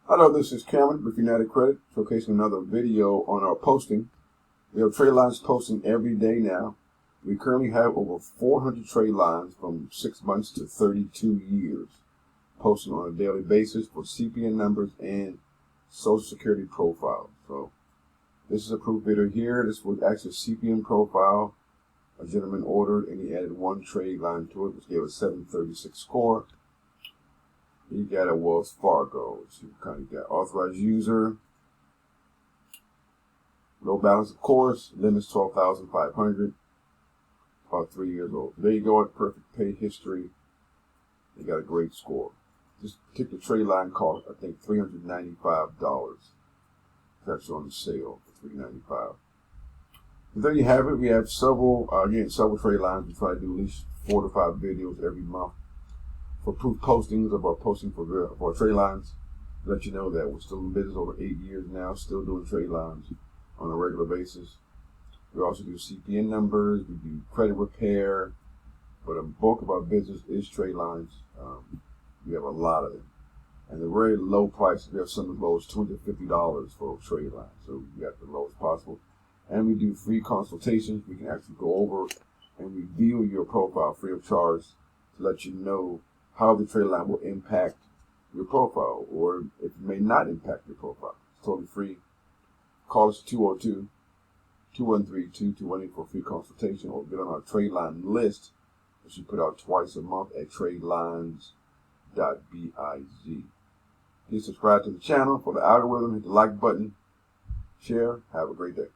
Hello, this is Cameron with United Credit, showcasing another video on our posting. We have trade lines posting every day now. We currently have over 400 trade lines from 6 months to 32 years posting on a daily basis for CPN numbers and Social Security profiles. So this is a proof video here. This was actually a CPN profile. A gentleman ordered and he added one trade line to it, which gave a 736 score. He got a Wells Fargo. So you kind of got authorized user. Low balance, of course. Limits 12,500. About 3 years old. There you go. At perfect pay history. They got a great score. This particular trade line cost, I think, $395. It's actually on the sale for $395. So there you have it. We have several trade lines. We try to do at least 4 to 5 videos every month for proof postings of our posting for our trade lines. Let you know that we're still in business over 8 years now, still doing trade lines on a regular basis. We also do CPN numbers, we do credit repair, but the bulk of our business is trade lines. We have a lot of them. And they're very low prices. We have some as low as $250 for a trade line. So we got the lowest possible. And we do free consultations. We can actually go over and review your profile free of charge to let you know how the trade line will impact your profile, or if it may not impact your profile. It's totally free. Call us 202-213-2218 for a free consultation, or get on our trade line list, which we put out twice a month at tradelines.biz. Please subscribe to the channel for the algorithm. Hit the like button. Share. Have a great day.